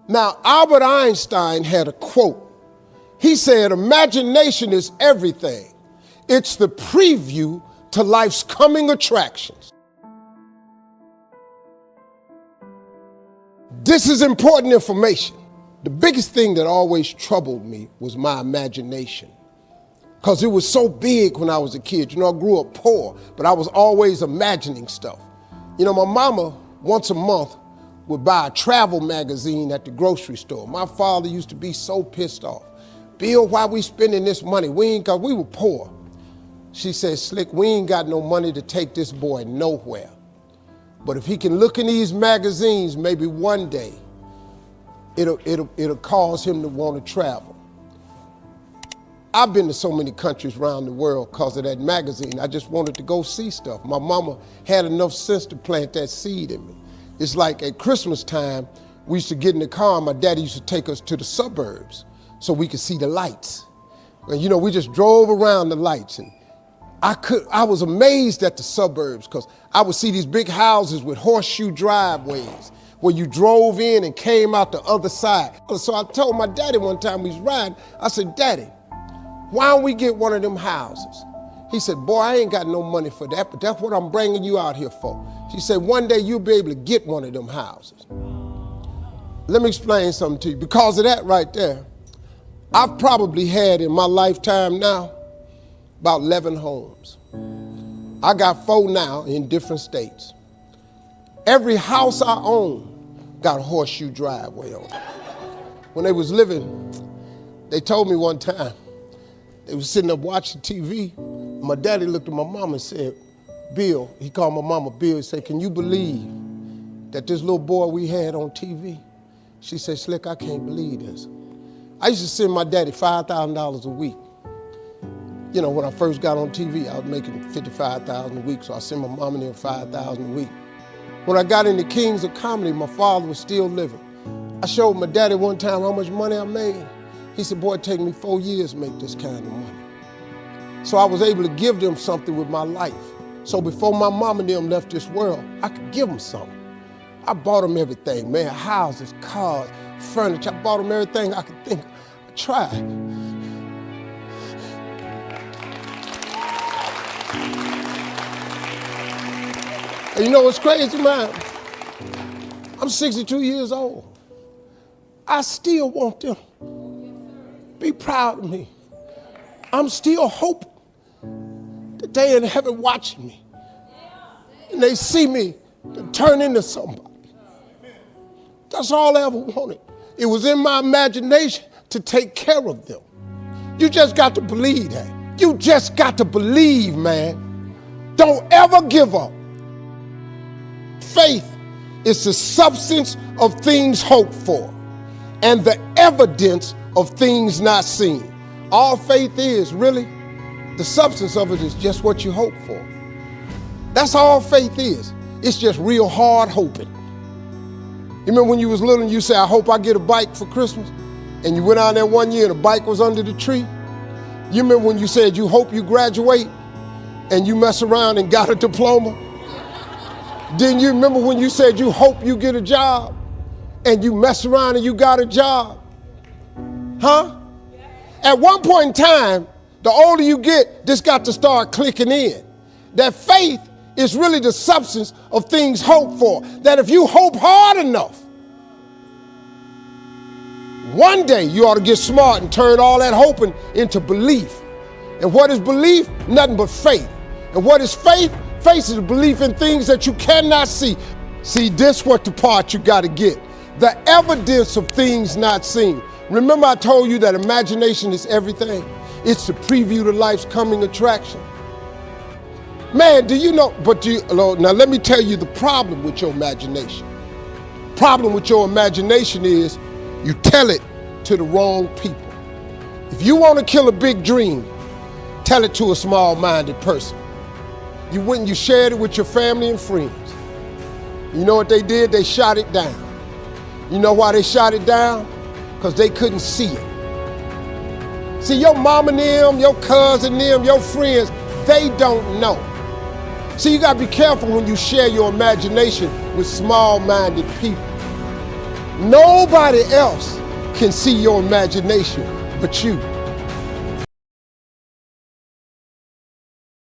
Now, Albert Einstein had a quote. He said, imagination is everything. It's the preview to life's coming attractions. This is important information. The biggest thing that always troubled me was my imagination, because it was so big when I was a kid. You know, I grew up poor, but I was always imagining stuff. You know, my mama, once a month, would buy a travel magazine at the grocery store. My father used to be so pissed off. Bill, why we spending this money? We were poor. She said, Slick, we ain't got no money to take this boy nowhere. But if he can look in these magazines, maybe one day, it'll cause him to want to travel. I've been to so many countries around the world because of that magazine. I just wanted to go see stuff. My mama had enough sense to plant that seed in me. It's like at Christmas time, we used to get in the car and my daddy used to take us to the suburbs so we could see the lights. And you know, we just drove around the lights, and I was amazed at the suburbs because I would see these big houses with horseshoe driveways where you drove in and came out the other side. So I told my daddy one time we was riding, I said, Daddy, why don't we get one of them houses? He said, boy, I ain't got no money for that, but that's what I'm bringing you out here for. She said, one day you'll be able to get one of them houses. Let me explain something to you. Because of that right there, I've probably had in my lifetime now about 11 homes. I got 4 now in different states. Every house I own got a horseshoe driveway on it. When they was living, they told me one time, they was sitting up watching TV. My daddy looked at my mama and said, Bill, he called my mama Bill, he said, can you believe that this little boy we had on TV? She said, Slick, I can't believe this. I used to send my daddy $5,000 a week. You know, when I first got on TV, I was making $55,000 a week, so I sent my mom and them $5,000 a week. When I got into Kings of Comedy, my father was still living. I showed my daddy one time how much money I made. He said, boy, it take me 4 years to make this kind of money. So I was able to give them something with my life. So before my mom and them left this world, I could give them something. I bought them everything, man, houses, cars, furniture. I bought them everything I could think of. I tried. And you know what's crazy, man? I'm 62 years old. I still want them to be proud of me. I'm still hoping that they in heaven watching me and they see me to turn into somebody. That's all I ever wanted. It was in my imagination to take care of them. You just got to believe that. You just got to believe, man. Don't ever give up. Faith is the substance of things hoped for and the evidence of things not seen. All faith is, really, the substance of it is just what you hope for. That's all faith is. It's just real hard hoping. You remember when you was little and you said, I hope I get a bike for Christmas? And you went out there one year and the bike was under the tree? You remember when you said you hope you graduate and you mess around and got a diploma? Didn't you remember when you said you hope you get a job and you mess around and you got a job? Huh? At one point in time, the older you get, this got to start clicking in. That faith is really the substance of things hoped for. That if you hope hard enough, one day you ought to get smart and turn all that hoping into belief. And what is belief? Nothing but faith. And what is faith? Faith is belief in things that you cannot see. See, this what the part you got to get. The evidence of things not seen. Remember I told you that imagination is everything? It's the preview to life's coming attraction. Man, do you know, now let me tell you the problem with your imagination. Problem with your imagination is you tell it to the wrong people. If you want to kill a big dream, tell it to a small-minded person. You shared it with your family and friends. You know what they did? They shot it down. You know why they shot it down? Because they couldn't see it. See, your mom and them, your cousin them, your friends, they don't know. See, you gotta be careful when you share your imagination with small-minded people. Nobody else can see your imagination but you.